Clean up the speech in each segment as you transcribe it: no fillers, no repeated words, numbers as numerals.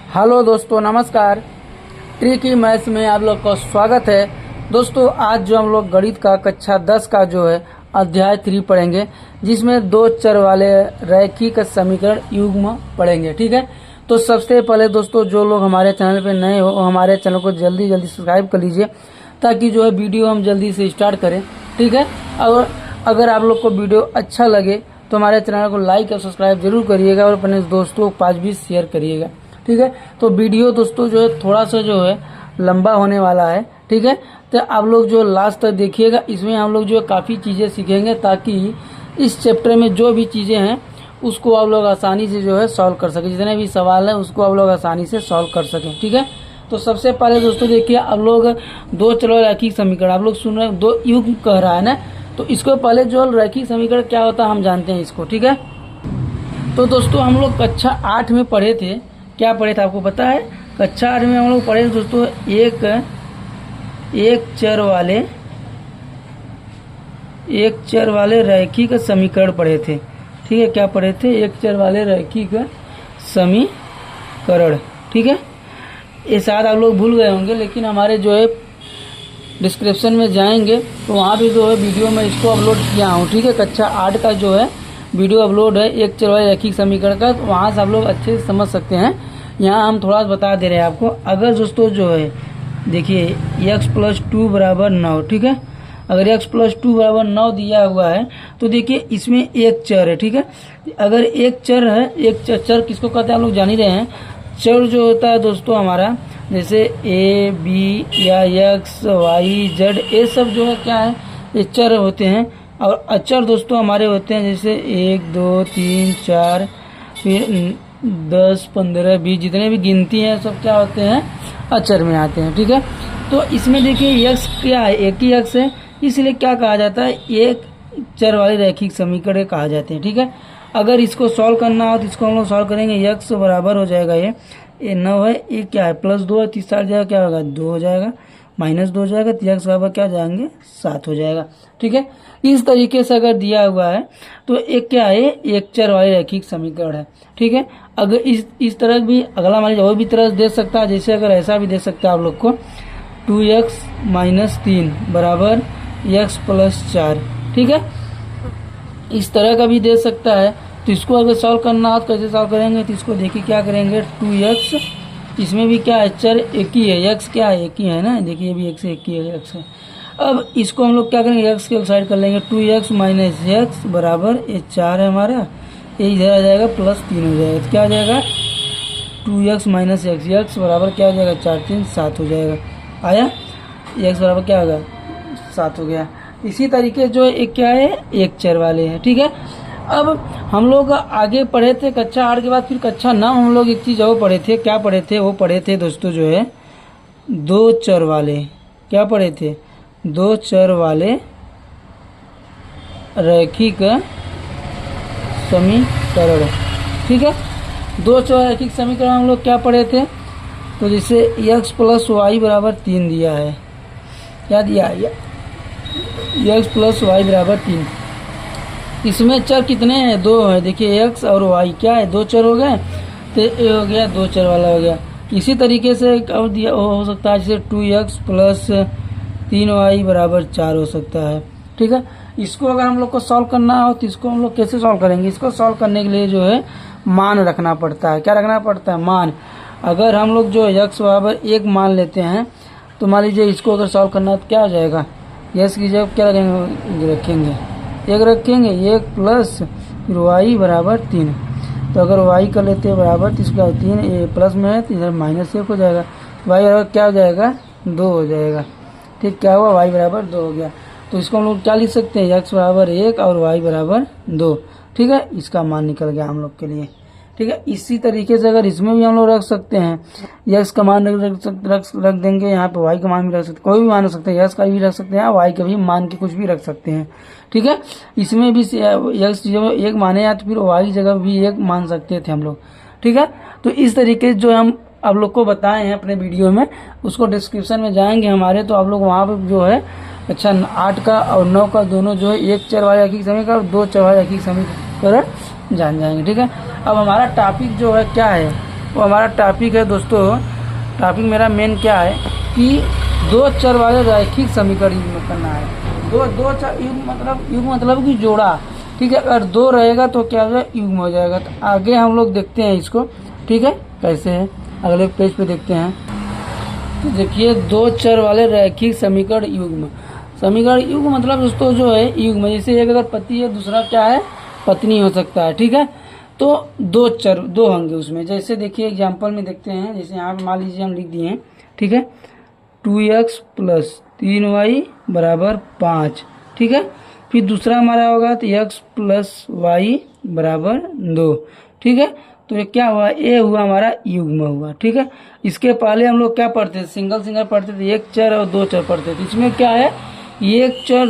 Hello दोस्तों, नमस्कार। Tricky maths में आप लोग का स्वागत है। दोस्तों, आज जो हम लोग गणित का कक्षा 10 का जो है अध्याय 3 पढ़ेंगे, जिसमें दो चर वाले रैखिक समीकरण युग्म पढ़ेंगे। ठीक है, तो सबसे पहले दोस्तों, जो लोग हमारे चैनल पे नए हो हमारे चैनल को जल्दी सब्सक्राइब कर लीजिए, ताकि जो है वीडियो हम जल्दी से स्टार्ट करें। ठीक है, और अगर आप लोग को वीडियो अच्छा लगे तो हमारे चैनल को लाइक और सब्सक्राइब जरूर करिएगा और अपने दोस्तों के पास भी शेयर करिएगा। ठीक है, तो वीडियो दोस्तों जो है थोड़ा सा जो है लंबा होने वाला है। ठीक है, तो आप लोग जो लास्ट तक देखिएगा, इसमें हम लोग जो है काफ़ी चीज़ें सीखेंगे, ताकि इस चैप्टर में जो भी चीज़ें हैं उसको आप लोग आसानी से जो है सॉल्व कर सकें। जितने भी सवाल हैं उसको आप लोग आसानी से सॉल्व कर सकें। ठीक है, तो सबसे पहले दोस्तों देखिए, आप लोग दो चर रैखिक समीकरण आप लोग सुन रहे हैं, दो युग्म कह रहा है ना, तो इसको पहले जो रैखिक समीकरण क्या होता है हम जानते हैं इसको। ठीक है, तो दोस्तों हम लोग कक्षा 8 में पढ़े थे। क्या पढ़े थे आपको पता है? कक्षा 8 में हम लोग पढ़े दोस्तों एक चर वाले रैखिक समीकरण पढ़े थे। ठीक है, क्या पढ़े थे? एक चर वाले रैखिक समीकरण। ठीक है, ये शायद आप लोग भूल गए होंगे, लेकिन हमारे जो है डिस्क्रिप्शन में जाएंगे तो वहाँ भी जो है वीडियो में इसको अपलोड किया हूँ। ठीक है, कक्षा 8 का जो है वीडियो अपलोड है एक चर वाले रैखिक समीकरण का, तो वहाँ से आप लोग अच्छे से समझ सकते हैं। यहाँ हम थोड़ा बता दे रहे हैं आपको। अगर दोस्तों जो है देखिए x + 2 = 9। ठीक है, अगर x + 2 = 9 दिया हुआ है तो देखिए इसमें एक चर है। ठीक है, अगर एक चर है, एक चर किसको कहते हैं आप लोग जान ही रहे हैं। चर जो होता है दोस्तों हमारा, जैसे a, b या x, y, z, ये सब जो है क्या है, ये चर होते हैं। और अचर दोस्तों हमारे होते हैं, जैसे 1, 2, 3, 4, फिर 10, 15, 20, जितने भी गिनती हैं सब क्या होते हैं, अचर में आते हैं। ठीक है, तो इसमें देखिए x क्या है, एक ही x है, इसलिए क्या कहा जाता है, एक चर वाले रैखिक समीकरण कहा जाते हैं। ठीक है, अगर इसको सॉल्व करना हो तो इसको हम लोग सॉल्व करेंगे। x बराबर हो जाएगा ये 9 है, ये क्या है +2 है, 30 जाएगा, क्या होगा 2 हो जाएगा, -2 हो जाएगा, तो x बराबर क्या जाएंगे 7 हो जाएगा। ठीक है, इस तरीके से अगर दिया हुआ है तो एक क्या है, एक चर वाले रैखिक समीकरण है। ठीक है, अगर इस तरह भी अगला मान लीजिए और भी तरह दे सकता है, जैसे अगर ऐसा भी दे सकता है आप लोग को 2x - 3 = x + 4। ठीक है, इस तरह का भी दे सकता है। तो इसको अगर सॉल्व करना हो तो कैसे सॉल्व करेंगे, तो इसको देखिए क्या करेंगे, 2x, इसमें भी क्या है चर एक ही है, x क्या है एक ही है ना, देखिए ये भी x एक ही है, x है। अब इसको हम लोग क्या करेंगे, x के साइड कर लेंगे, 2x - x बराबर ये 4 है हमारा, ये इधर आ जाएगा +3 हो जाएगा, तो क्या हो जाएगा 2x - x बराबर क्या हो जाएगा 4 3 7 हो जाएगा। आया, x बराबर क्या होगा 7 हो गया। इसी तरीके जो एक क्या है, एक चर वाले हैं। ठीक है, अब हम लोग आगे पढ़े थे कक्षा 8 के बाद, फिर कक्षा 9 हम लोग एक चीज़ और पढ़े थे। क्या पढ़े थे? वो पढ़े थे दोस्तों जो है दो चर वाले, क्या पढ़े थे, दो चर वाले रैखिक समीकरण। ठीक है, दो चर रैखिक समीकरण हम लोग क्या पढ़े थे, तो जैसे x + y = 3 दिया है, क्या दिया है, x + y = 3। इसमें चर कितने हैं, 2 है। देखिए x और y क्या है, 2 चर हो गए, तो ये हो गया 2 चर वाला हो गया। इसी तरीके से और दिया हो सकता है, जैसे 2x + 3y = 4 हो सकता है। ठीक है, इसको अगर हम लोग को सॉल्व करना हो तो इसको हम लोग कैसे सॉल्व करेंगे, इसको सॉल्व करने के लिए जो है मान रखना पड़ता है। क्या रखना पड़ता है, मान। अगर हम लोग जो x = 1 मान लेते हैं, तो मान लीजिए इसको अगर सॉल्व करना है तो क्या हो जाएगा, x की जगह क्या रखेंगे 1 रखेंगे, 1 प्लस फिर y = 3। तो अगर y कर लेते हैं बराबर, तो इसका 3 ये प्लस में है तो इधर -1 हो जाएगा, y बराबर क्या हो जाएगा 2 हो जाएगा। ठीक, क्या हुआ, y बराबर 2 हो गया। तो इसको हम लोग क्या लिख सकते हैं, x बराबर 1 और y बराबर 2। ठीक है, इसका मान निकल गया हम लोग के लिए। ठीक है, इसी तरीके से अगर इसमें भी हम लोग रख सकते हैं, x का मान रख देंगे, यहाँ पे y का मान भी रख सकते हैं, कोई भी मान रख सकते हैं, x का भी रख सकते हैं, y का भी मान के कुछ भी रख सकते हैं। ठीक है, इसमें भी x जब 1 माने या तो फिर y की जगह भी 1 मान सकते थे हम लोग। ठीक है, तो इस तरीके से जो हम आप लोग को बताए हैं अपने वीडियो में, उसको डिस्क्रिप्शन में जाएंगे हमारे, तो आप लोग वहाँ पर जो है अच्छा 8 का और 9 का दोनों जो है एक चर वाले रैखिक समीकरण, 2 चर वाले रैखिक समीकरण जान जाएंगे। ठीक है, अब हमारा टॉपिक जो है क्या है, वो हमारा टॉपिक है दोस्तों। टॉपिक मेरा मेन क्या है कि दो चर वाले रैखिक समीकरण युग्म करना है। दो चर युग्म मतलब कि जोड़ा, ठीक है। अगर दो रहेगा तो क्या हो जाएगा, युग्म हो जाएगा। तो आगे हम लोग देखते हैं इसको, ठीक है, कैसे है, अगले पेज पे देखते हैं। तो देखिए, दो चर वाले रैखिक समीकरण युग्म। समीकरण युग्म मतलब दोस्तों जो है युग्म, जैसे एक अगर पति है, दूसरा क्या है, पत्नी हो सकता है, ठीक है। तो दो चर दो होंगे उसमें। जैसे देखिए एग्जाम्पल में देखते हैं, जैसे यहाँ पे मान लीजिए हम लिख दिए हैं, ठीक है, 2x + 3y = 5, ठीक है। फिर दूसरा हमारा होगा तो x + y = 2, ठीक है। तो ये क्या हुआ, ये हुआ हमारा युग्म हुआ, ठीक है। इसके पहले हम लोग क्या पढ़ते थे, सिंगल पढ़ते थे, एक चर और दो चर पढ़ते थे। इसमें क्या है, एक चर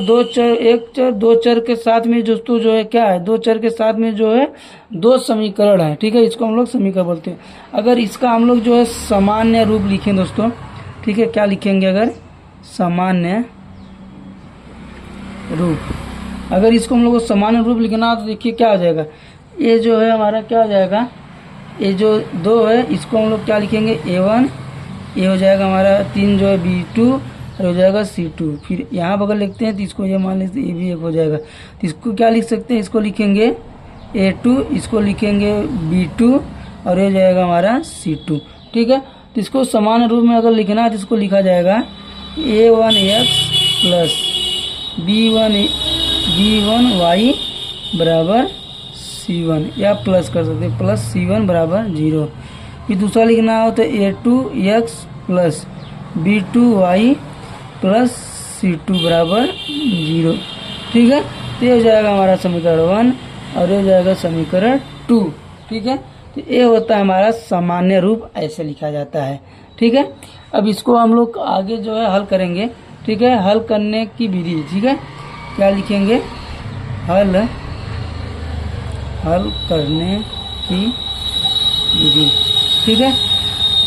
दो चर के साथ में दोस्तों जो है क्या है, दो चर के साथ में जो है दो समीकरण है, ठीक है। इसको हम लोग समीकरण बोलते हैं। अगर इसका हम लोग जो है सामान्य रूप लिखें दोस्तों, ठीक है, क्या लिखेंगे, अगर सामान्य रूप, अगर इसको हम लोग को सामान्य रूप लिखना तो देखिए क्या हो जाएगा, ये जो है हमारा क्या हो जाएगा, ये जो दो है इसको हम लोग क्या लिखेंगे, a1, ये हो जाएगा हमारा 3 जो है b2 और हो जाएगा c2। फिर यहाँ बगल लिखते हैं तो इसको ये मान लेते हैं, ये भी एक हो जाएगा। तो इसको क्या लिख सकते हैं, इसको लिखेंगे a2, इसको लिखेंगे b2 और ये जाएगा हमारा c2, ठीक है। तो इसको समान रूप में अगर लिखना है तो इसको लिखा जाएगा a1x + b1y = c1, या प्लस कर सकते हैं, +c1 = 0। फिर दूसरा लिखना हो तो a2x + b2y + c2 = 0, ठीक है। तो ये हो जाएगा हमारा समीकरण 1 और ये हो जाएगा समीकरण 2, ठीक है। तो ये होता है हमारा सामान्य रूप, ऐसे लिखा जाता है, ठीक है। अब इसको हम लोग आगे जो है हल करेंगे, ठीक है। हल करने की विधि, ठीक है, क्या लिखेंगे, हल करने की विधि, ठीक है।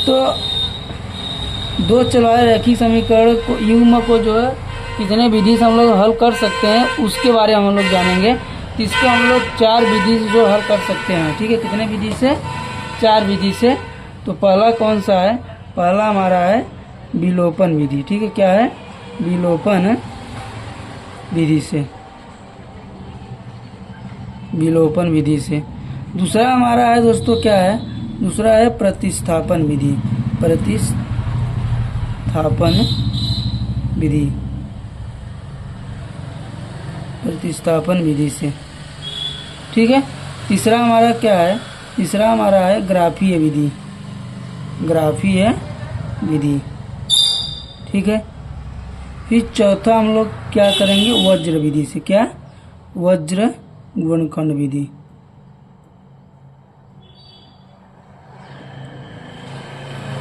तो दो चर वाले रैखिक समीकरण को युग्म को जो है कितने विधि से हम लोग हल कर सकते हैं उसके बारे में हम लोग जानेंगे। तो इसको हम लोग 4 विधि से जो हल कर सकते हैं, ठीक है। कितने विधि से, 4 विधि से। तो पहला कौन सा है, पहला हमारा है विलोपन विधि, ठीक है। क्या है, विलोपन विधि से, विलोपन विधि से। दूसरा हमारा है दोस्तों क्या है, दूसरा है प्रतिस्थापन विधि, प्रतिस्थापन विधि, प्रतिस्थापन विधि से, ठीक है। तीसरा हमारा क्या है, तीसरा हमारा है ग्राफीय विधि, ग्राफीय विधि, ठीक है। फिर चौथा हम लोग क्या करेंगे, वज्र विधि से, क्या, वज्र गुणनखंड विधि,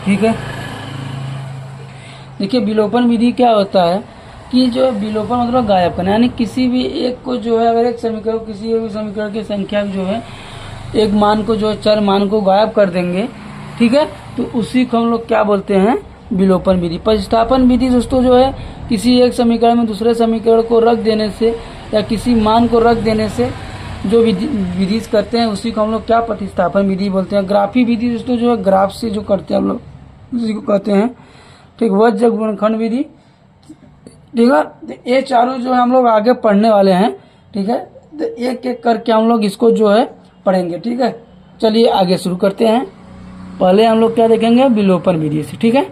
ठीक है। देखिए विलोपन विधि क्या होता है कि जो विलोपन मतलब गायब करना, यानी किसी भी एक को जो है, अगर एक समीकरण, किसी भी समीकरण की संख्या जो है एक मान को जो है चर मान को गायब कर देंगे, ठीक है। तो उसी को हम लोग क्या बोलते हैं, विलोपन विधि। प्रतिस्थापन विधि दोस्तों जो है किसी एक समीकरण में दूसरे समीकरण को रख देने से या किसी मान को रख देने से जो विधि करते हैं उसी को हम लोग क्या, प्रतिस्थापन विधि बोलते हैं। ग्राफी विधि दोस्तों जो है ग्राफ से जो करते हैं हम लोग उसी को कहते हैं, ठीक। वज्र गुणनखंड विधि, ठीक है। तो ये चारों जो है हम लोग आगे पढ़ने वाले हैं, ठीक है। तो एक एक करके हम लोग इसको जो है पढ़ेंगे, ठीक है। चलिए आगे शुरू करते हैं। पहले हम लोग क्या देखेंगे, विलोपन विधि से, ठीक है।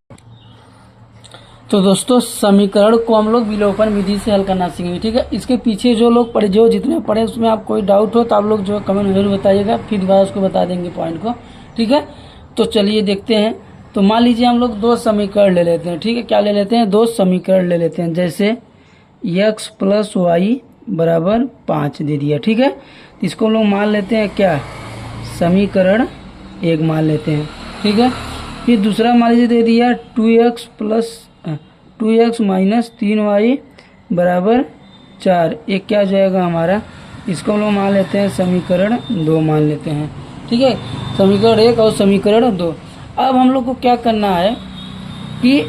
तो दोस्तों समीकरण को हम लोग विलोपन विधि से हल करना सीखेंगे, ठीक है। इसके पीछे जो लोग पढ़े, जो जितने पढ़े उसमें आप कोई डाउट हो तो आप लोग जो है कमेंट में जरूर बताइएगा, फिर दोबारा उसको बता देंगे पॉइंट को, ठीक है। तो चलिए देखते हैं। तो मान लीजिए हम लोग 2 समीकरण ले लेते हैं, ठीक है। क्या ले लेते हैं, 2 समीकरण ले लेते हैं। जैसे x + y = 5 दे दिया, ठीक है। इसको हम लोग मान लेते हैं क्या, समीकरण 1 मान लेते हैं, ठीक है। फिर दूसरा मान लीजिए दे दिया 2x - 3y = 4, एक क्या जाएगा हमारा, इसको हम लोग मान लेते हैं समीकरण 2 मान लेते हैं, ठीक है। समीकरण 1 और समीकरण 2। अब हम लोग को क्या करना है कि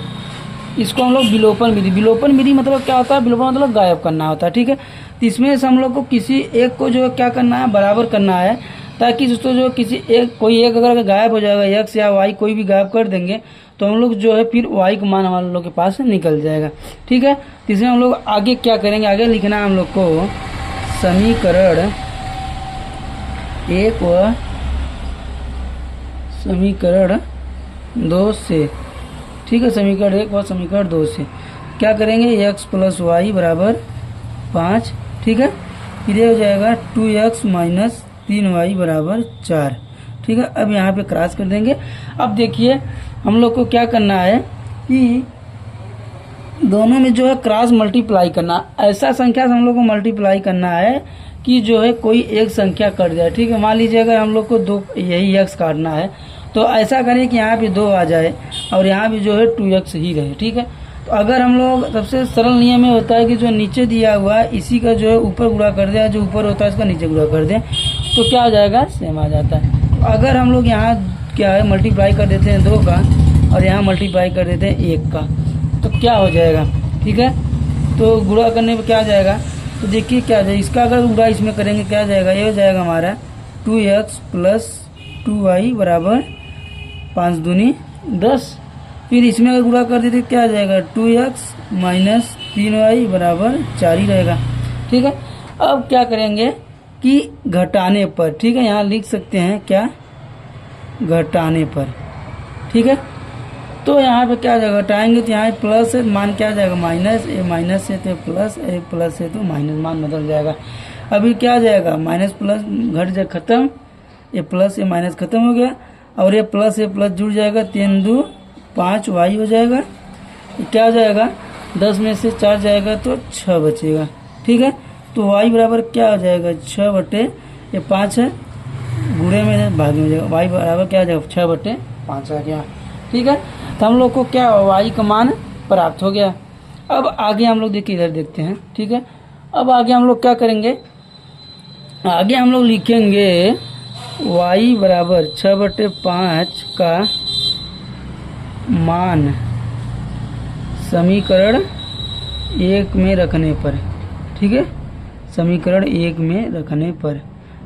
इसको हम लोग विलोपन विधि, विलोपन विधि मतलब क्या होता है, विलोपन मतलब गायब करना होता है, ठीक है। तो इसमें से हम लोग को किसी एक को जो है क्या करना है, बराबर करना है। ताकि दोस्तों जो किसी एक कोई एक अगर गायब हो जाएगा, x या y कोई भी गायब कर देंगे तो हम लोग जो है फिर y का मान हमारे लोग के पास से निकल जाएगा। ठीक है, तो इसमें हम लोग आगे क्या करेंगे, आगे लिखना है हम लोग को समीकरण 1 व समीकरण 2 से। ठीक है, समीकरण 1 व समीकरण 2 से क्या करेंगे, x + y = 5। ठीक है, फिर ये हो जाएगा 2x - 3y = 4। ठीक है, अब यहाँ पे क्रॉस कर देंगे। अब देखिए हम लोग को क्या करना है कि दोनों में जो है क्रॉस मल्टीप्लाई करना, ऐसा संख्या से हम लोग को मल्टीप्लाई करना है कि जो है कोई एक संख्या कट जाए। ठीक है, मान लीजिए अगर हम लोग को 2 यही x काटना है तो ऐसा करें कि यहाँ पे 2 आ जाए और यहाँ भी जो है 2x ही रहे। ठीक है, तो अगर हम लोग सबसे सरल नियम में होता है कि जो नीचे दिया हुआ है इसी का जो है ऊपर गुणा कर दें, जो ऊपर होता है इसका नीचे गुणा कर दें तो क्या हो जाएगा, सेम आ जाता है। तो अगर हम लोग यहाँ क्या है मल्टीप्लाई कर देते हैं 2 का और यहाँ मल्टीप्लाई कर देते हैं 1 का तो क्या हो जाएगा। ठीक है, तो गुणा करने पर क्या आ जाएगा, तो देखिए क्या जाए, इसका अगर गुणा इसमें करेंगे क्या जाएगा, ये हो जाएगा हमारा 2x + 2y = 5 दूनी 10। फिर इसमें अगर गुणा कर देते क्या आ जाएगा, 2x - 3y = 4 ही रहेगा। ठीक है, अब क्या करेंगे कि घटाने पर, ठीक है यहाँ लिख सकते हैं क्या, घटाने पर। ठीक है, तो यहाँ पे क्या आ जाएगा, घटाएंगे तो यहाँ प्लस मान क्या आ जाएगा, माइनस, ए माइनस से तो प्लस, ए प्लस से तो माइनस, मान बदल जाएगा। अभी क्या आ जाएगा, माइनस प्लस घट जाए खत्म, ए प्लस ए माइनस खत्म हो गया और ये प्लस ए प्लस जुड़ जाएगा, 3 2 5 y हो जाएगा। क्या हो जाएगा, 10 में से 4 जाएगा तो 6 बचेगा। ठीक है, तो y बराबर क्या हो जाएगा, 6/5 है, गुणे में भाग में जाएगा, y बराबर क्या आ जाएगा, 6/5 आ गया। ठीक है, तो हम लोग को क्या y का मान प्राप्त हो गया। अब आगे हम लोग देखिए इधर देखते हैं। ठीक है, अब आगे हम लोग क्या करेंगे, आगे हम लोग लिखेंगे y बराबर 6/5 का मान समीकरण 1 में रखने पर। ठीक है, समीकरण 1 में रखने पर।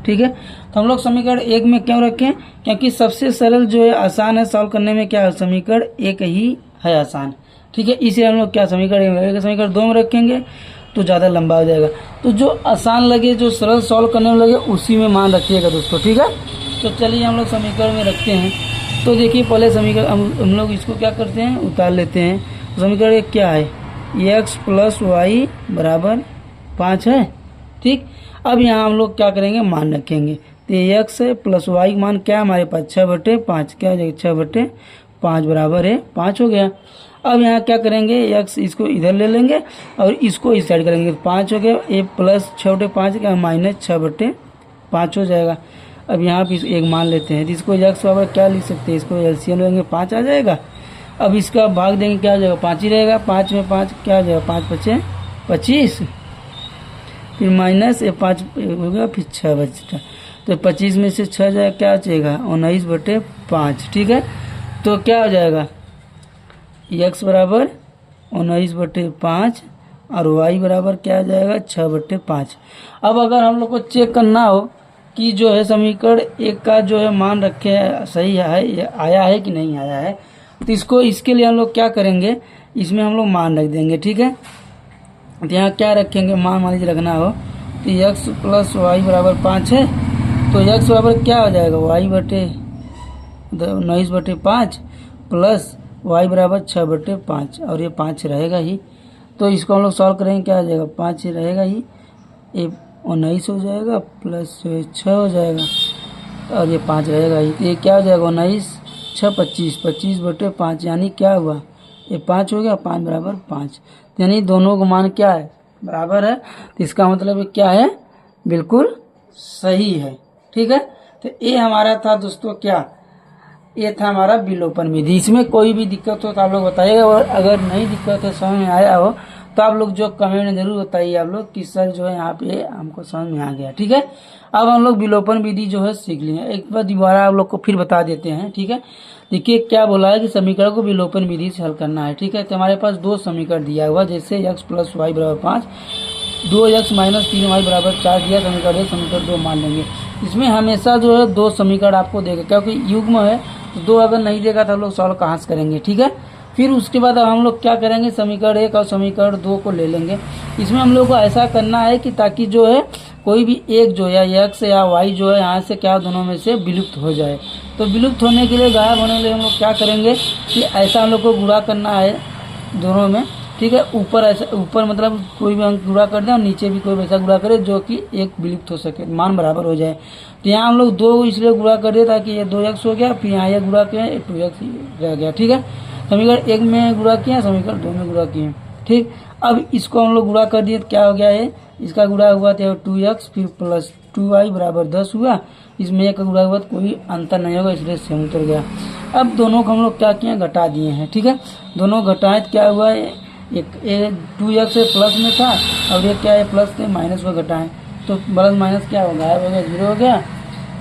ठीक है, तो हम लोग समीकरण 1 में क्यों रखें, क्योंकि सबसे सरल जो है आसान है सॉल्व करने में, क्या है समीकरण 1 ही है आसान। ठीक है, इसे हम लोग क्या समीकरण समीकरण 2 में रखेंगे तो ज़्यादा लंबा हो जाएगा। तो जो आसान लगे, जो सरल सॉल्व करने में लगे उसी में मान रखिएगा दोस्तों। ठीक है, तो चलिए हम लोग समीकरण में रखते हैं। तो देखिए पहले समीकरण हम लोग इसको क्या करते हैं, उतार लेते हैं। समीकरण 1 क्या है, x + y = 5 है। ठीक, अब यहाँ हम लोग क्या करेंगे, मान रखेंगे। तो x + y मान क्या है हमारे पास, 6/5 क्या हो जाएगा, 6/5 बराबर है 5 हो गया। अब यहाँ क्या करेंगे, x इसको इधर ले लेंगे और इसको इस साइड करेंगे, 5 हो गया, a + 6/5 क्या -6/5 हो जाएगा। अब यहाँ पे एक मान लेते हैं, जिसको x बराबर क्या लिख सकते हैं, इसको एलसीएम लेंगे 5 आ जाएगा। अब इसका भाग देंगे क्या हो जाएगा, 5 ही रहेगा, 5 में 5 क्या हो जाएगा, 5 × 5 = 25, फिर माइनस 5 हो गया, फिर 6 बचता, तो 25 में से 6 जाएगा, क्या बचेगा 19/5। ठीक है, तो क्या हो जाएगा, x बराबर 19/5 और y बराबर क्या आ जाएगा, 6/5। अब अगर हम लोग को चेक करना हो कि जो है समीकरण 1 का जो है मान रखे सही है, आया है कि नहीं आया है, तो इसके लिए हम लोग क्या करेंगे, इसमें हम लोग मान रख देंगे। ठीक है, तो यहाँ क्या रखेंगे, मान लीजिए रखना हो तो x + y = 5 है, तो x बराबर क्या हो जाएगा, y/19/5 प्लस y बराबर 6/5 और ये 5 रहेगा ही। तो इसको हम लोग सॉल्व करेंगे, क्या आ जाएगा, 5 रहेगा ही, ये 19 हो जाएगा प्लस 6 हो जाएगा और ये 5 रहेगा ही। तो ये क्या हो जाएगा, 19 6 25, 25/5 यानी क्या हुआ, ये 5 हो गया, 5 बराबर 5, यानी दोनों का मान क्या है, बराबर है। तो इसका मतलब क्या है, बिल्कुल सही है। ठीक है, तो ये हमारा था दोस्तों क्या, ये था हमारा विलोपन विधि। इसमें कोई भी दिक्कत हो तो आप लोग बताइएगा, और अगर नहीं दिक्कत है, समझ में आया हो तो आप लोग जो कमेंट में जरूर बताइए आप लोग कि सर जो है यहाँ पे हमको समझ में आ गया। ठीक है, अब हम लोग विलोपन विधि जो है सीख लिए, एक बार दोबारा आप लोग को फिर बता देते हैं। ठीक है, देखिए क्या बोला है कि समीकरण को विलोपन विधि से हल करना है। ठीक है, तो हमारे पास 2 समीकरण दिया हुआ, जैसे x + y = 5 2x minus 3y बराबर 4 दिया, समीकरण 1 समीकरण 2 मान लेंगे। इसमें हमेशा जो है 2 समीकरण आपको देगा, क्योंकि युग्म है तो 2 अगर नहीं देगा तो हम लोग सॉल्व कहाँ से करेंगे, ठीक है। फिर उसके बाद अब हम लोग क्या करेंगे, समीकरण 1 और समीकरण 2 को ले लेंगे। इसमें हम लोग को ऐसा करना है कि ताकि जो है कोई भी एक जो या x या y जो है यहाँ से क्या दोनों में से विलुप्त हो जाए। तो विलुप्त होने के लिए, गायब होने के लिए हम लोग क्या करेंगे कि ऐसा हम लोग को गुणा करना है दोनों में, ठीक है। ऊपर ऐसा, ऊपर मतलब कोई भी अंक गुणा कर दें और नीचे भी कोई वैसा गुणा करे जो कि एक विलुप्त हो सके, मान बराबर हो जाए। तो यहाँ हम लोग 2 इसलिए गुणा कर दिए ताकि ये 2x हो गया, फिर यहाँ ये गुणा किया 2x रह गया, ठीक है। समीकरण 1 में गुणा किया, समीकरण 2 में गुणा किए, ठीक। अब इसको हम लोग गुणा कर दिए तो क्या हो गया है, इसका गुणा हुआ था 2x फिर प्लस 2y बराबर 10 हुआ। इसमें एक का गुणा हुआ तो कोई अंतर नहीं होगा, इसलिए सेम उतर गया। अब दोनों को हम लोग क्या किए, घटा दिए हैं, ठीक है। दोनों घटाएं तो क्या हुआ है, एक 2x प्लस में था और एक क्या है प्लस थे, माइनस को घटाएं तो प्लस माइनस क्या हो गया, 0 हो गया।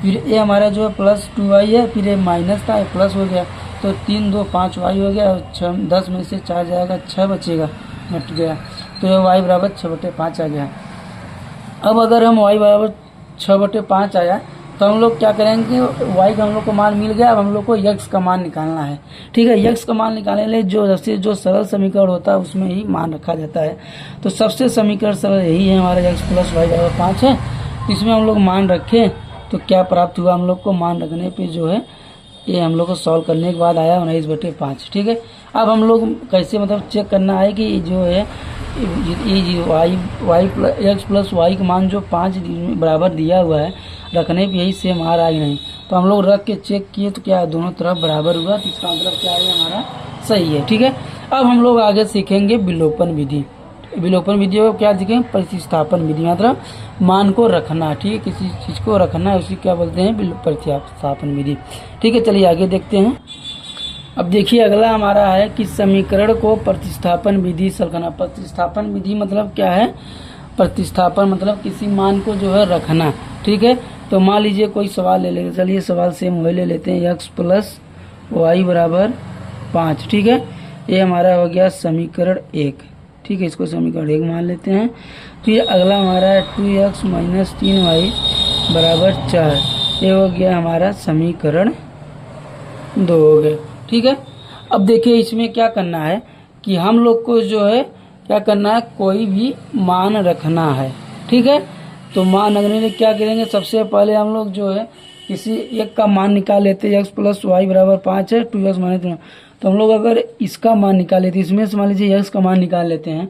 फिर ये हमारा जो है प्लस 2y है, फिर ये माइनस था, ये प्लस हो गया तो 3 2 5y हो गया और 10 में से 4 जाएगा, 6 बचेगा, घट गया। तो ये y बराबर 6/5 आ गया। अब अगर हम y बराबर 6/5 आया तो हम लोग क्या करेंगे, y का हम लोग को मान मिल गया। अब हम लोग को x का मान निकालना है, ठीक है। x का मान निकालने के लिए जो सरल समीकरण होता है उसमें ही मान रखा जाता है। तो सबसे समीकरण सरल यही है हमारा, x प्लस वाई बराबर 5 है। इसमें हम लोग मान रखें तो क्या प्राप्त हुआ, हम लोग को मान रखने पे जो है ये हम लोग को सॉल्व करने के बाद आया 19/5, ठीक है। अब हम लोग कैसे मतलब चेक करना है कि जो है ये x प्लस वाई का मान जो 5 बराबर दिया हुआ है, रखने पे यही सेम आ रहा है नहीं। तो हम लोग रख के चेक किए तो क्या दोनों तरफ बराबर हुआ, तो इसका मतलब क्या है हमारा सही है, ठीक है। अब हम लोग आगे सीखेंगे विलोपन विधि। विलोपन विधि को क्या सीखेंगे, प्रतिस्थापन विधि, मतलब मान को रखना, ठीक है। किसी चीज़ को रखना है उसी क्या बोलते हैं, प्रतिस्थापन विधि, ठीक है। चलिए आगे देखते हैं। अब देखिए अगला हमारा है कि समीकरण को प्रतिस्थापन विधि से हल करना। प्रतिस्थापन विधि मतलब क्या है, प्रतिस्थापन मतलब किसी मान को जो है रखना, ठीक है। तो मान लीजिए कोई सवाल ले लेंगे, चलिए सवाल सेम वही ले लेते हैं, x प्लस वाई बराबर 5, ठीक है। ये हमारा हो गया समीकरण 1, ठीक है। इसको समीकरण 1 मान लेते हैं। तो ये अगला हमारा है 2x माइनस 3y बराबर 4, ये हो गया हमारा समीकरण 2 हो गया, ठीक है। अब देखिए इसमें क्या करना है कि हम लोग को जो है क्या करना है, कोई भी मान रखना है, ठीक है। तो मान रखने में क्या करेंगे, सबसे पहले हम लोग जो है किसी एक का मान निकाल लेते हैं। x प्लस वाई बराबर 5 है, 2x माइनस 3, तो हम लोग अगर इसका मान निकाल लेते हैं, इसमें से मान लीजिए x का मान निकाल लेते हैं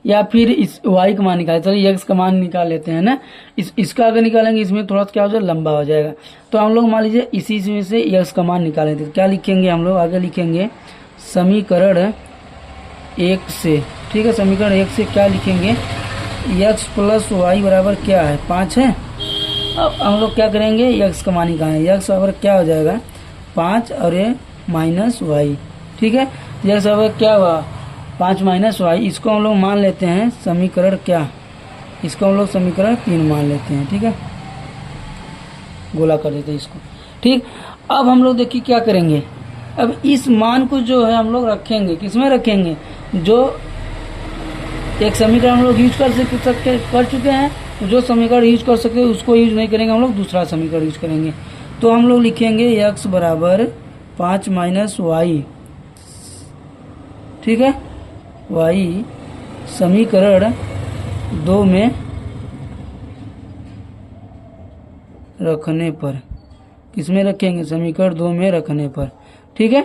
या फिर इस y का मान निकाल, चलिए x का मान निकाल लेते हैं ना। इसका अगर निकालेंगे इसमें थोड़ा सा क्या हो जाए, लंबा हो जाएगा। तो हम लोग मान लीजिए इसी में से x का मान निकाल लेते हैं। क्या लिखेंगे हम लोग, आगे लिखेंगे समीकरण 1 से, ठीक है। समीकरण 1 से क्या लिखेंगे, x प्लस वाई बराबर क्या है, 5 है। अब हम लोग क्या करेंगे, x का मान निकालेंगे। x बराबर क्या हो जाएगा 5 और ये माइनस वाई, ठीक है। x बराबर क्या हुआ 5 माइनस वाई, इसको हम लोग मान लेते हैं समीकरण क्या, इसको हम लोग समीकरण 3 मान लेते हैं, ठीक है। गोला कर देते हैं इसको, ठीक। अब हम लोग देखिए क्या करेंगे, अब इस मान को जो है हम लोग रखेंगे, किसमें रखेंगे, जो एक समीकरण हम लोग यूज कर चुके हैं, जो समीकरण यूज कर सकते हैं उसको यूज नहीं करेंगे, हम लोग दूसरा समीकरण यूज करेंगे। तो हम लोग लिखेंगे x बराबर 5 माइनस वाई, ठीक है, y समीकरण 2 में रखने पर, किसमें रखेंगे, समीकरण 2 में रखने पर, ठीक है।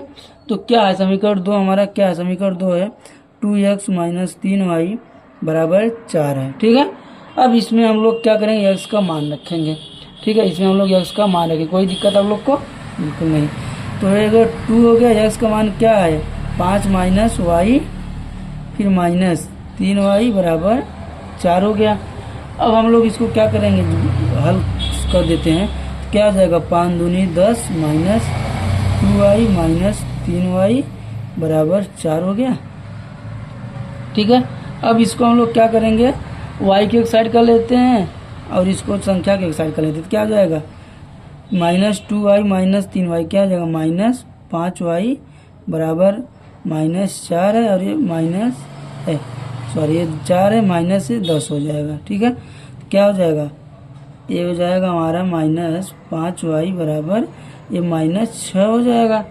तो क्या है समीकरण 2 हमारा, क्या है समीकरण 2 है 2x माइनस 3y बराबर 4 है, ठीक है। अब इसमें हम लोग क्या करेंगे, x का मान रखेंगे, ठीक है। इसमें हम लोग x का मान रखेंगे, कोई दिक्कत आप लोग को बिल्कुल नहीं। तो अगर 2 हो गया, x का मान क्या है 5 माइनस वाई फिर माइनस 3y बराबर 4 हो गया। अब हम लोग इसको क्या करेंगे, हल कर देते हैं। क्या हो जाएगा 5 दूनी 10 माइनस 2y माइनस 3y बराबर 4 हो गया, ठीक है। अब इसको हम लोग क्या करेंगे, y की एक साइड कर लेते हैं और इसको संख्या की एक साइड कर लेते हैं। तो क्या हो जाएगा माइनस 2y माइनस 3y, क्या हो जाएगा माइनस 5y बराबर माइनस 4 है और ये माइनस है, सॉरी ये 4 है, माइनस से 10 हो जाएगा। ठीक है, क्या हो जाएगा, ये हो जाएगा हमारा -5y बराबर ये -6 हो जाएगा।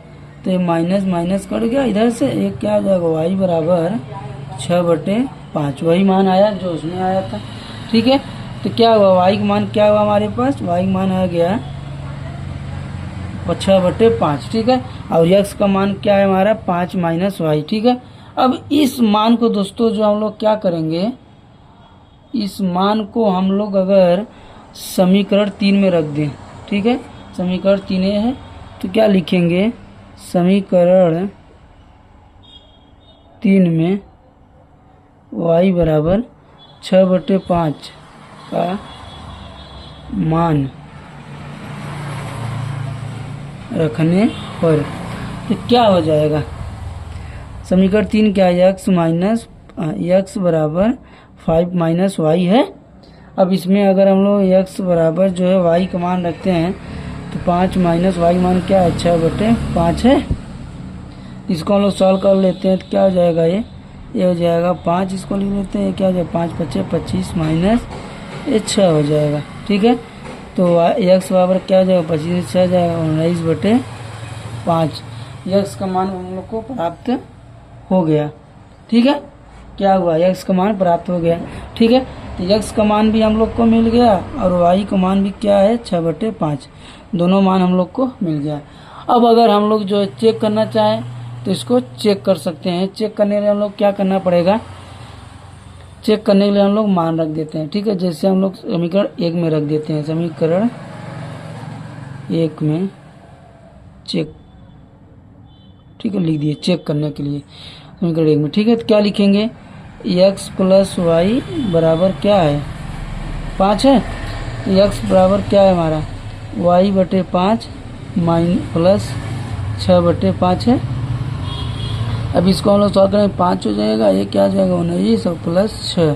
तो ये माइनस माइनस कट गया इधर से, ये क्या हो जाएगा y बराबर 6/5, वही मान आया जो उसमें आया था। ठीक है, तो क्या हुआ, y का मान क्या हुआ हमारे पास, y का मान आ गया 6/5। ठीक है, और x का मान क्या है हमारा 5 - y। ठीक है, अब इस मान को दोस्तों जो हम लोग क्या करेंगे, इस मान को हम लोग अगर समीकरण 3 में रख दें। ठीक है, समीकरण 3 है तो क्या लिखेंगे, समीकरण 3 में y बराबर 6/5 का मान रखने पर तो क्या हो जाएगा, समीकरण 3 क्या है, x बराबर 5 - y है। अब इसमें अगर हम लोग x बराबर जो है y का मान रखते हैं तो 5 - y मान क्या है 6/5 है। इसको हम लोग सॉल्व कर लेते हैं तो क्या हो जाएगा, ये हो जाएगा 5, इसको लिख लेते हैं, क्या हो जाएगा 5 × 5 = 25 माइनस ये 6 हो जाएगा। ठीक है, तो x बराबर क्या हो जाएगा 25 से 6 जाएगा 19/5। x का मान हम लोग को प्राप्त हो गया। ठीक है, क्या हुआ, x का मान प्राप्त हो गया। ठीक है, तो x का मान भी हम लोग को मिल गया और y का मान भी क्या है 6/5, दोनों मान हम लोग को मिल गया। अब अगर हम लोग जो चेक करना चाहें तो इसको चेक कर सकते हैं। चेक करने के लिए हम लोग क्या करना पड़ेगा, चेक करने के लिए हम लोग मान रख देते हैं। ठीक है, जैसे हम लोग समीकरण 1 में रख देते हैं, समीकरण 1 में चेक, ठीक है लिख दिए चेक करने के लिए समीकरण 1 में। ठीक है, तो क्या लिखेंगे, x + y बराबर क्या है 5 है, तो x बराबर क्या है हमारा y/5 प्लस 6/5 है। अब इसको हम लोग सॉल्व करेंगे 5 हो जाएगा, ये क्या हो जाएगा 19 और प्लस 6,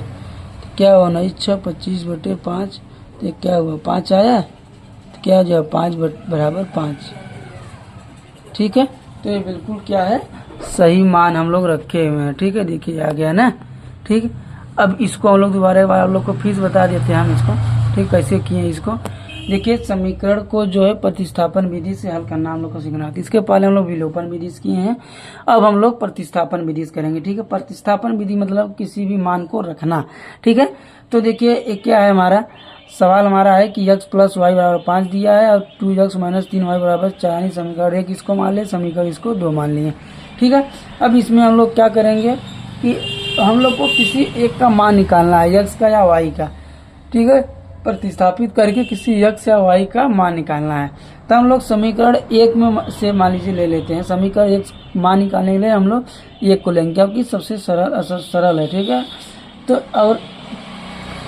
तो क्या हुआ 19 6 25/5, तो ये क्या हुआ 5 आया, तो क्या हो जाएगा 5 बराबर 5। ठीक है, तो ये बिल्कुल क्या है सही मान हम लोग रखे हुए हैं। ठीक है, देखिए आ गया ना। ठीक, अब इसको हम लोग दोबारा आप लोग को फिर बता देते हैं हम इसको, ठीक कैसे किए इसको। देखिए समीकरण को जो है प्रतिस्थापन विधि से हल करना हम लोग को सीखना है। इसके पहले हम लोग विलोपन विधि से किए हैं, अब हम लोग प्रतिस्थापन विधि से करेंगे। ठीक है, प्रतिस्थापन विधि मतलब किसी भी मान को रखना। ठीक है, तो देखिए एक क्या है हमारा सवाल हमारा है कि x + y बराबर 5 दिया है और 2x - 3y बराबर 4, यानी समीकरण 1 इसको मान ले, समीकरण इसको 2 मान लिए। ठीक है, अब इसमें हम लोग क्या करेंगे कि हम लोग को किसी एक का मान निकालना है, x का या y का। ठीक है, प्रतिस्थापित करके किसी x या y का मान निकालना है। तो हम लोग समीकरण 1 में से मान लीजिए ले लेते हैं, समीकरण 1 मान निकालने के लिए हम लोग 1 को लेंगे क्योंकि सबसे सरल है। ठीक है, तो और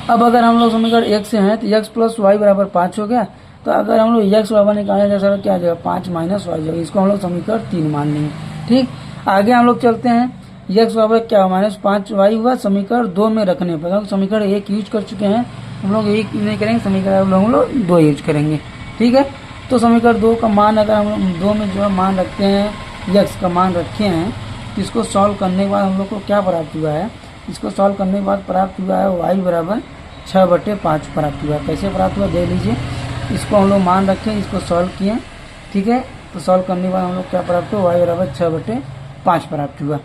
अब अगर हम लोग समीकरण 1 से हैं तो x + y बराबर 5 हो गया। तो अगर हम लोग x बराबर निकालने जैसा क्या आ जाएगा 5 - y जाएगा, इसको हम लोग समीकरण 3 मान लेंगे। ठीक, आगे हम लोग चलते हैं, x बराबर क्या -5y हुआ समीकरण 2 में रखने पर, हम समीकरण 1 यूज कर चुके हैं, हम लोग 1 नहीं करेंगे, समीकरण हम लोग 2 यूज करेंगे। ठीक है, तो समीकरण 2 का मान अगर हम लोग 2 में जो है मान रखते हैं, x का मान रखे हैं, तो इसको सॉल्व करने के बाद हम लोग को क्या प्राप्त हुआ है, इसको सॉल्व करने के बाद प्राप्त हुआ है y बराबर 6/5 प्राप्त हुआ। कैसे प्राप्त हुआ देख लीजिए, इसको हम लोग मान रखें, इसको सॉल्व किए। ठीक है, तो सॉल्व करने के बाद हम लोग क्या प्राप्त हुआ, y बराबर 6/5 प्राप्त हुआ।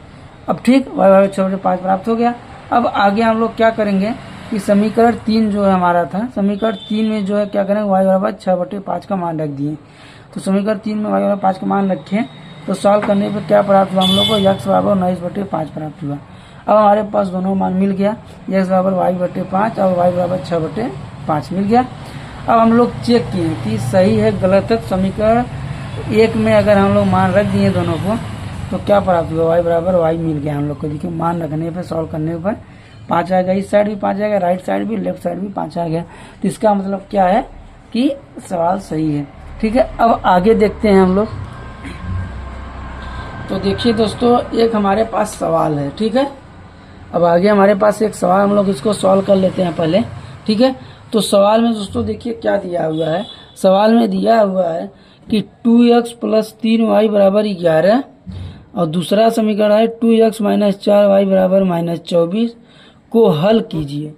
अब ठीक, y बराबर 6/5 प्राप्त हो गया। अब आगे हम लोग क्या करेंगे कि समीकरण 3 जो है हमारा था, समीकरण 3 में जो है क्या करेंगे y बराबर 6/5 का मान रख दिए। तो समीकरण 3 में y बराबर 5 का मान रखें तो सॉल्व करने पर क्या प्राप्त हुआ हम लोग को, x बराबर 19/5 प्राप्त हुआ। अब हमारे पास दोनों मान मिल गया, x बराबर y/5 और y बराबर 6/5 मिल गया। अब हम लोग चेक किए कि सही है गलत है। समीकरण 1 में अगर हम लोग मान रख दिए दोनों को तो क्या प्राप्त हुआ, y बराबर y मिल गया हम लोग को। देखिए मान रखने पर सॉल्व करने पर 5 आ गया, इस साइड भी 5 आ गया, राइट साइड भी लेफ्ट साइड भी 5 आ गया। तो इसका मतलब क्या है कि सवाल सही है। ठीक है, अब आगे देखते हैं हम लोग। तो देखिए दोस्तों एक हमारे पास सवाल है। ठीक है, अब आगे हमारे पास एक सवाल, हम लोग इसको सॉल्व कर लेते हैं पहले। ठीक है, तो सवाल में दोस्तों देखिए क्या दिया हुआ है, सवाल में दिया हुआ है कि 2x + 3y बराबर 11 और दूसरा समीकरण है 2x - 4y बराबर -24 को हल कीजिए,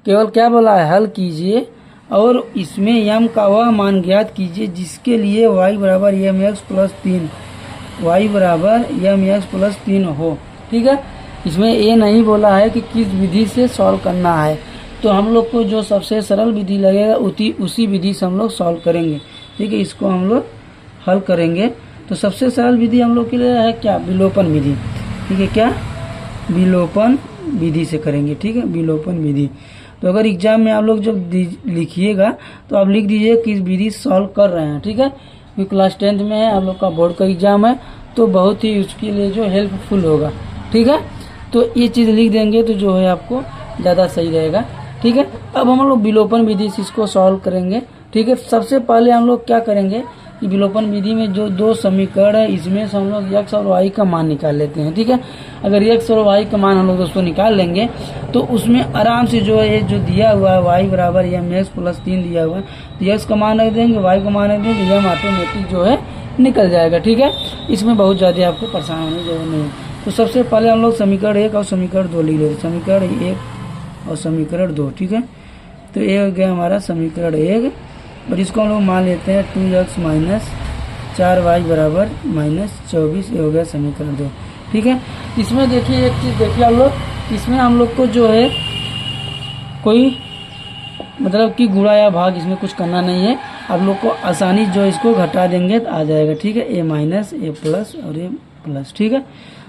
केवल क्या बोला है, हल कीजिए, और इसमें यम का वह मान ज्ञात कीजिए जिसके लिए y बराबर एम एक्स प्लस 3, y बराबर एम एक्स प्लस 3 हो। ठीक है, इसमें ये नहीं बोला है कि किस विधि से सॉल्व करना है, तो हम लोग को जो सबसे सरल विधि लगेगा उसी विधि से हम लोग सॉल्व करेंगे। ठीक है, इसको हम लोग हल करेंगे। तो सबसे सरल विधि हम लोग के लिए है क्या, विलोपन विधि। ठीक है, क्या, विलोपन विधि से करेंगे। ठीक है, विलोपन विधि। तो अगर एग्जाम में आप लोग जब लिखिएगा तो आप लिख दीजिए किस विधि सॉल्व कर रहे हैं। ठीक है, क्योंकि क्लास 10th में है, आप लोग का बोर्ड का एग्जाम है, तो बहुत ही उसके लिए जो हेल्पफुल होगा। ठीक है, तो ये चीज़ लिख देंगे तो जो है आपको ज़्यादा सही रहेगा। ठीक है, अब हम लोग विलोपन विधि से इसको सॉल्व करेंगे। ठीक है, सबसे पहले हम लोग क्या करेंगे कि विलोपन विधि में जो दो समीकरण है इसमें से हम लोग x और y का मान निकाल लेते हैं। ठीक है, अगर x और y का मान हम लोग दोस्तों निकाल लेंगे तो उसमें आराम से जो है ये जो दिया हुआ है y बराबर एम एक्स प्लस 3 दिया हुआ है, तो x का मान रख देंगे, y का मान रख देंगे, यम ऑटोमेटिक जो है निकल जाएगा। ठीक है, इसमें बहुत ज़्यादा आपको परेशान होने की जरूरत नहीं है। तो सबसे पहले हम लोग समीकरण 1 और समीकरण 2 लिख लेते, समीकरण 1 और समीकरण 2। ठीक है, तो ये हो गया हमारा समीकरण 1, और इसको हम लोग मान लेते हैं 2x माइनस 4y बराबर माइनस 24, ये हो गया समीकरण 2। ठीक है, इसमें देखिए एक चीज़ देखिए हम लोग, इसमें हम लोग को जो है कोई मतलब कि गुणा या भाग इसमें कुछ करना नहीं है, आप लोग को आसानी जो इसको घटा देंगे तो आ जाएगा। ठीक है, ए माइनस ए प्लस और ए प्लस। ठीक है,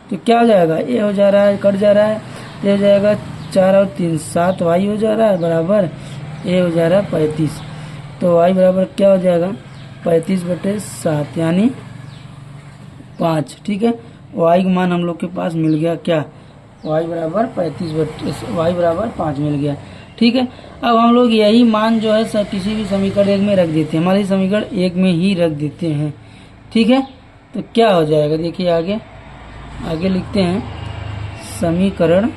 तो क्या हो जाएगा, ए हो जा रहा है, कट जा रहा है, ये हो जाएगा 4 और 3 7 y हो जा रहा है बराबर ए हो जा रहा है 35, तो y बराबर क्या हो जाएगा 35/7 यानी 5। ठीक है, y का मान हम लोग के पास मिल गया क्या, y बराबर 5 मिल गया। ठीक है, अब हम लोग यही मान जो है किसी भी समीकरण 1 में रख देते हैं, हमारे समीकरण 1 में ही रख देते हैं। ठीक है, तो क्या हो जाएगा, देखिए आगे लिखते हैं, समीकरण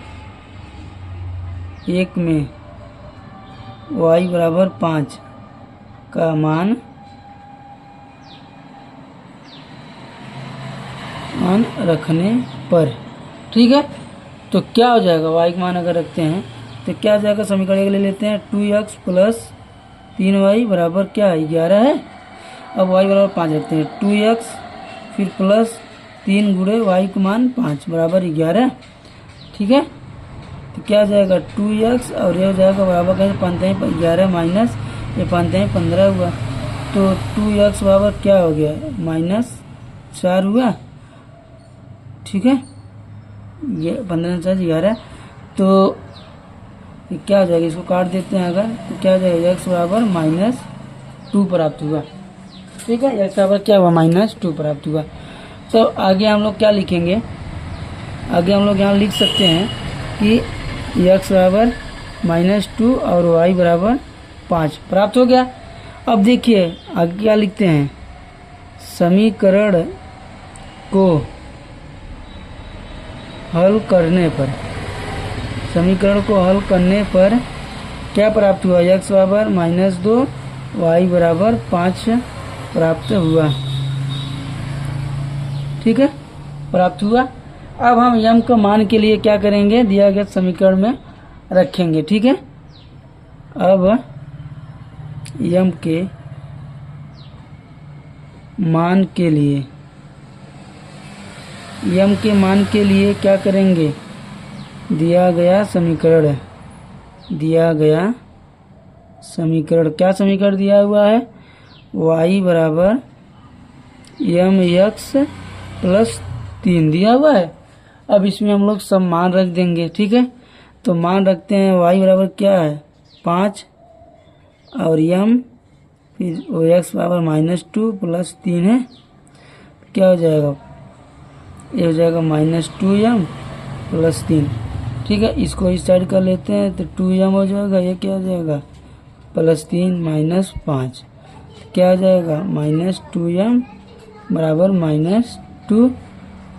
1 में y बराबर 5 का मान रखने पर। ठीक है, तो क्या हो जाएगा, y का मान अगर रखते हैं तो क्या हो जाएगा, समीकरण 1 ले लेते हैं, 2x प्लस 3y बराबर क्या है 11 है। अब y बराबर 5 रखते हैं, 2x फिर प्लस 3 गुणे y का मान 5 बराबर 11। ठीक है, तो क्या हो जाएगा 2x और ये हो जाएगा बराबर कैसे 11 माइनस ये 15 हुआ, तो 2x बराबर क्या हो गया -4 हुआ। ठीक है, ये 15 4 11, तो ये क्या हो जाएगा, इसको काट देते हैं अगर, तो क्या हो जाएगा x बराबर -2 प्राप्त हुआ। ठीक है, x बराबर क्या हुआ -2 प्राप्त हुआ। तो आगे हम लोग क्या लिखेंगे, आगे हम लोग यहाँ लिख सकते हैं कि x बराबर -2 और y बराबर 5 प्राप्त हो गया। अब देखिए आगे क्या लिखते हैं, समीकरण को हल करने पर, समीकरण को हल करने पर क्या प्राप्त हुआ, x बराबर -2 y बराबर 5 प्राप्त हुआ। ठीक है, प्राप्त हुआ। अब हम यम का मान के लिए क्या करेंगे, दिया गया समीकरण में रखेंगे। ठीक है, अब यम के मान के लिए, यम के मान के लिए क्या करेंगे, दिया गया समीकरण, क्या समीकरण दिया हुआ है, y बराबर एम एक्स प्लस 3 दिया हुआ है। अब इसमें हम लोग सब मान रख देंगे। ठीक है, तो मान रखते हैं, y बराबर क्या है 5 और m फिर x बराबर -2 प्लस 3 है, क्या हो जाएगा, ये हो जाएगा -2m प्लस 3। ठीक है, इसको इस साइड कर लेते हैं तो 2m हो जाएगा, ये क्या हो जाएगा +3 -5, क्या हो जाएगा -2m बराबर -2, तो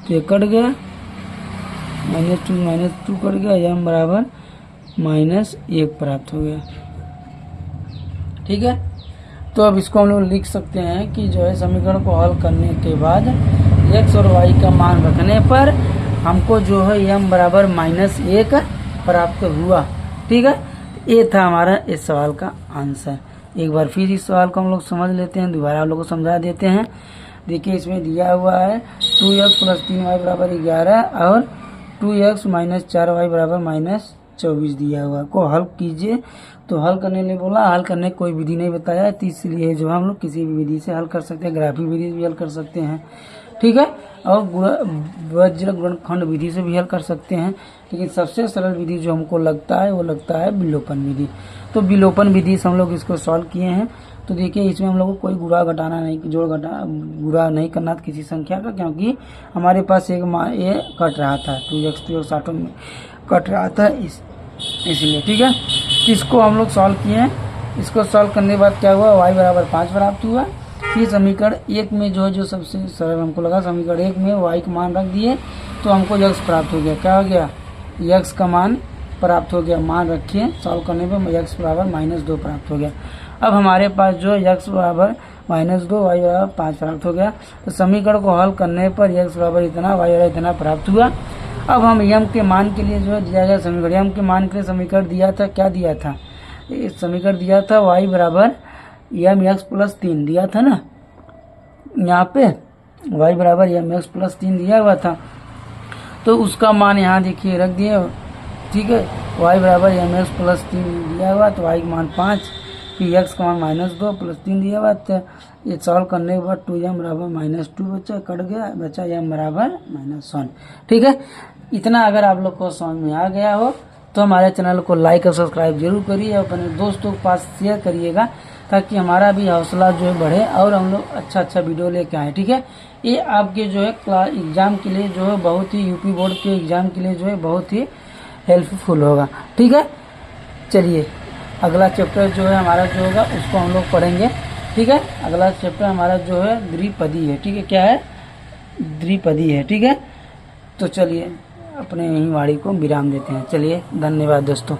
ये कट गया, -2 कट गया, m बराबर -1 प्राप्त हो गया। ठीक है, तो अब इसको हम लोग लिख सकते हैं कि जो है समीकरण को हल करने के बाद x और y का मान रखने पर हमको जो है m बराबर -1 प्राप्त हुआ। ठीक है, ये था हमारा इस सवाल का आंसर। एक बार फिर इस सवाल को हम लोग समझ लेते हैं, दोबारा आप लोग को समझा देते हैं। देखिए इसमें दिया हुआ है 2x + 3y = 11 और 2x - 4y = -24 दिया हुआ को हल कीजिए। तो हल करने लिए बोला, हल करने कोई विधि नहीं बताया है, तो इसलिए जो हम लोग किसी भी विधि से हल कर सकते हैं, ग्राफिक विधि से भी हल कर सकते हैं। ठीक है, और वज्र गुणनखंड विधि से भी हल कर सकते हैं, लेकिन सबसे सरल विधि जो हमको लगता है वो लगता है विलोपन विधि। तो विलोपन विधि से हम लोग इसको सॉल्व किए हैं। तो देखिए इसमें हम लोग को कोई गुणा घटाना नहीं, गुणा नहीं करना था किसी संख्या का, क्योंकि हमारे पास एक ये कट रहा था 2x तो 60 में कट रहा था इसलिए। ठीक है, तो इसको हम लोग सॉल्व किए हैं। इसको सॉल्व करने के बाद क्या हुआ, y = 5 प्राप्त हुआ। फिर समीकरण 1 में जो सबसे सरल हमको लगा, समीकरण 1 में y का मान रख दिए तो हमको x प्राप्त हो गया। क्या हो गया, x का मान प्राप्त हो गया, मान रखिए, सॉल्व करने पे x = -2 प्राप्त हो गया। अब हमारे पास जो x = -2 y = 5 प्राप्त हो गया। तो समीकरण को हल करने पर x = इतना y = इतना प्राप्त हुआ। अब हम यम के मान के लिए जो है दिया गया समीकरण, यम के मान के लिए समीकरण दिया था, क्या दिया था, समीकरण दिया था y = mx + 3 दिया था ना, यहाँ पे y = mx + 3 दिया हुआ था। तो उसका मान यहाँ देखिए रख दिए। ठीक है, y = mx + 3 दिया हुआ, तो y का मान 5, फिर x का मान -2 + 3 दिया हुआ। तो ये सॉल्व करने के बाद 2m = -2 बचा, कट गया, बचा m = -1। ठीक है, इतना अगर आप लोग को समझ में आ गया हो तो हमारे चैनल को लाइक और सब्सक्राइब जरूर करिए और अपने दोस्तों के पास शेयर करिएगा, ताकि हमारा भी हौसला जो है बढ़े और हम लोग अच्छा वीडियो लेके आए। ठीक है, ये आपके जो है एग्जाम के लिए जो है बहुत ही, यूपी बोर्ड के एग्जाम के लिए जो है बहुत ही हेल्पफुल होगा। ठीक है, चलिए अगला चैप्टर जो है हमारा जो होगा उसको हम लोग पढ़ेंगे। ठीक है, अगला चैप्टर हमारा जो है द्विपदी है। ठीक है, क्या है, द्विपदी है। ठीक है, तो चलिए अपने यही वाणी को विराम देते हैं। चलिए, धन्यवाद दोस्तों।